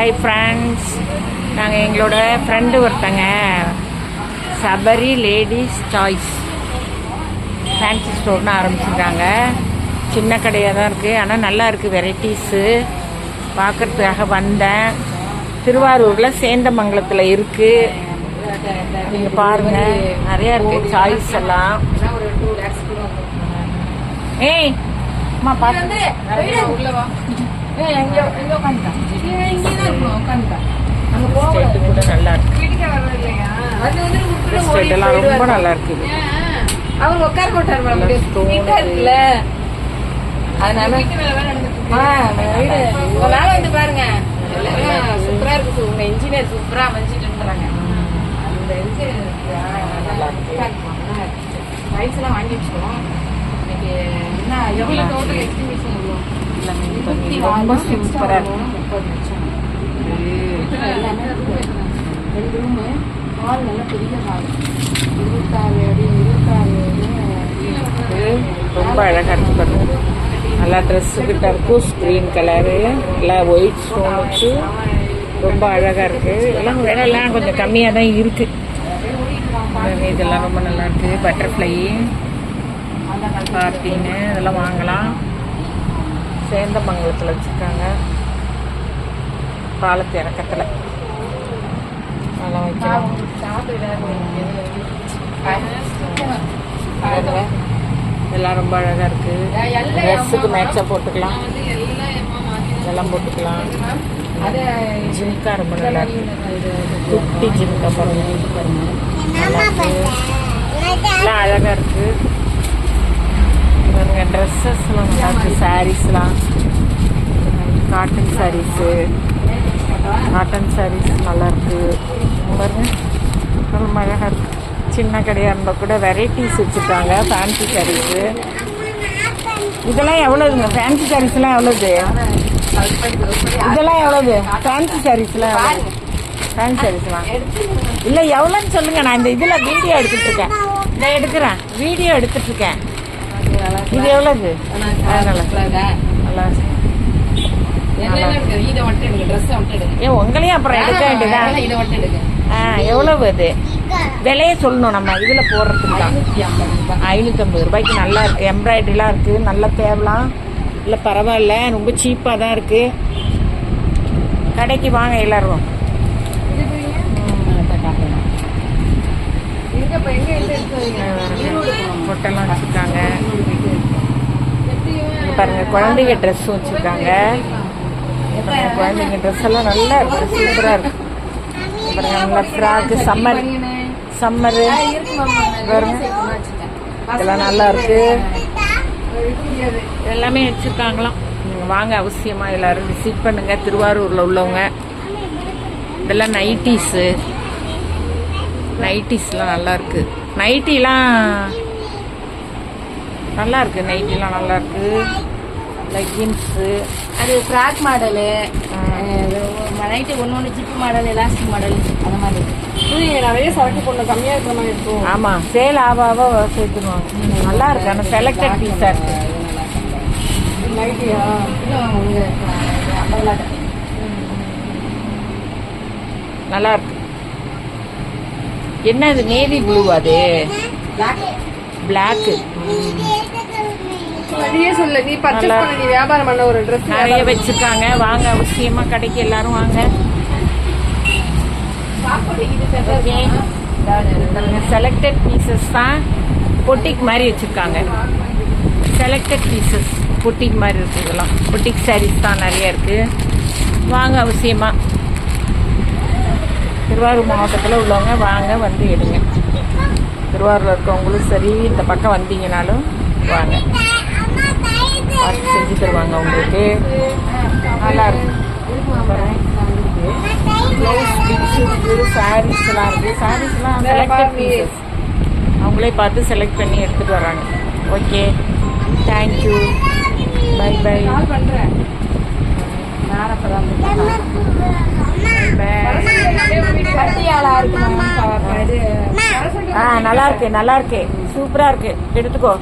Hi friends, நாங்கள் எங்களோட friend ஒருத்தங்க சபரி லேடிஸ் சாய்ஸ் ஃபேன்சி ஸ்டோர்னு ஆரம்பிச்சிருக்காங்க. சின்ன கடையாக தான் இருக்குது, ஆனால் நல்லா இருக்குது. வெரைட்டிஸு பார்க்குறதுக்காக வந்தேன். திருவாரூரில் சேந்தமங்கலத்தில் இருக்குது. நீங்கள் பாருங்கள், நிறையா இருக்குது சாய்ஸ் எல்லாம். ஏய் அம்மா பார்த்து கூட நல்லா இருக்கு. எல்லாம் ரொம்ப நல்லா இருக்கு. அவங்க உட்கார போட்டாருல, அதனால வந்து பாருங்க சூப்பரா இருக்கு. உங்க இன்ஜினியர் சூப்பரா அமைஞ்சிட்டுறாங்க. அந்த ரைஸ் எல்லாம் வாங்கி வச்சுக்கோம். இன்னைக்கு என்ன எவ்வளவு டோட்டல் எக்ஸ்டிமேஷன் ரொம்ப சூப்பரா இருக்கு. 2 ரூமு, ஹால் நல்லா பெரிய ஹால், 26 அடி 26 ரொம்ப அழகா இருக்கு பாருங்க. நல்லா ட்ரெஸ்ஸு கிட்ட இருக்கும். ஸ்க்ரீன் கலரு எல்லாம் ஒயிட் ஸ்டோன் வச்சு ரொம்ப அழகா இருக்கு. எல்லாம் விலையெல்லாம் கொஞ்சம் கம்மியாக தான் இருக்கு. இதெல்லாம் ரொம்ப நல்லா இருக்கு. பட்டர்ஃப்ளை பார்ட்டின்னு இதெல்லாம் வாங்கலாம். சேந்தமங்கலத்தில் வச்சுருக்காங்க, பாலத்து இறக்கத்தில் அதெல்லாம் வைக்கலாம். இதெல்லாம் ரொம்ப அழகாக இருக்குது. ட்ரெஸ்ஸுக்கு மேட்சாக போட்டுக்கலாம், இதெல்லாம் போட்டுக்கலாம். ஜிம்கா ரொம்ப நல்லா இருக்குது. குட்டி ஜிம்கா பாருங்க, நல்லா இருக்குது. எல்லாம் அழகாக இருக்குது பாருங்க. ட்ரெஸ்ஸஸ்லாம் நல்லா இருக்குது. சாரீஸ்லாம் காட்டன் சாரீஸு, காட்டன் சாரீஸ் நல்லா இருக்குது பாருங்க. ரொம்ப அழகாக இருக்குது. சின்ன கடையாக இருந்தால் கூட வெரைட்டிஸ் வச்சுருக்காங்க. ஃபேன்சி சாரீஸு இதெல்லாம் எவ்வளோதுங்க? ஃபேன்சி சாரீஸ்லாம் எவ்வளோது? இதெல்லாம் எவ்வளோது? ஃபேன்சி சாரீஸ்லாம் எவ்வளோ? ஃபேன்சி சாரீஸ்லாம் இல்லை எவ்வளோன்னு சொல்லுங்கள். நான் இந்த இதில் வீடியோ எடுத்துகிட்ருக்கேன். இந்த எடுக்கிறேன், வீடியோ எடுத்துகிட்ருக்கேன். இது எவ்வளோது? நல்லா ஏன் உங்களையும் அப்புறம் எடுக்க வேண்டியதான். எவ்வளவு அது விலையை சொல்லணும். நம்ம இதில் போடுறதுக்கு தான் 550 ரூபாய்க்கு நல்லா இருக்குது. எம்ப்ராய்டரிலாம் இருக்குது, நல்லா தேவலாம். இல்லை பரவாயில்ல, ரொம்ப சீப்பாக தான் இருக்குது. கடைக்கு வாங்க எல்லாரும். பொட்டெல்லாம் வச்சுருக்காங்க பாருங்க. குழந்தைங்க ட்ரெஸ்ஸும் வச்சுருக்காங்க. குழந்தைங்க ட்ரெஸ் எல்லாம் நல்லா இருக்கு, சூப்பராக இருக்கு பாருங்க. நல்லா ஃப்ராக்கு, சம்மரு பாருங்க, இதெல்லாம் நல்லா இருக்கு. எல்லாமே வச்சுருக்காங்களாம். நீங்கள் வாங்க, அவசியமாக எல்லோரும் விசிட் பண்ணுங்க, திருவாரூரில் உள்ளவங்க. இதெல்லாம் நைட்டிஸ்லாம் நல்லா இருக்கு. நைட்டிலாம் நல்லா இருக்கு. நைட்டிலாம் நல்லா இருக்கு. லெகின்ஸு, அது ஃப்ராக் மாடலு, நைட்டு ஒன்று ஜிப்பு மாடல், எலாஸ்டிக் மாடல், அந்த மாதிரி நிறைய சரக்கு பொண்ணு கம்மியாக இருக்கிற மாதிரி இருக்கும். ஆமாம், சேல் ஆவாவோ சேர்த்துருவாங்க. நல்லா இருக்கு. ஆனால் செலக்டட் பீஸாக இருக்கு. நைட்டியா நல்லா இருக்கு. என்ன அது? நேவி ப்ளூ, அது பிளாக்கு. சொல்ல நீ பர்ச்சேஸ் பண்ண, நீ வியாபாரம் பண்ண ஒரு ட்ரெஸ் நிறைய வச்சிருக்காங்க. வாங்க, அவசியமா கடைக்கு எல்லாரும் வாங்க. செலக்டட் பீசஸ் தான், பொட்டிக் மாதிரி வச்சிருக்காங்க. செலக்டட் பீசஸ் பொட்டிக் மாதிரி இருக்கு. இதெல்லாம் பொட்டிக் சாரீஸ் தான் நிறைய இருக்கு. வாங்க, அவசியமா திருவாரூர் மாவட்டத்தில் உள்ளவங்க வாங்க, வந்து எடுங்க. திருவாரூரில் இருக்கவங்களும் சரி, இந்த பக்கம் வந்தீங்கனாலும் வாங்க, பார்த்து செஞ்சு தருவாங்க உங்களுக்கு. நல்லா இருக்கு. ப்ளவுஸ் பிக்ஸ் இருக்குது, சாரீஸ்லாம் இருக்குது. சாரீஸ்லாம் செலக்டட் பீசஸ், அவங்களே பார்த்து செலக்ட் பண்ணி எடுத்துகிட்டு வராங்க. Okay, thank you, bye bye. நல்லா இருக்கு, நல்லா இருக்கு, சூப்பரா இருக்கு. எடுத்துக்கோ.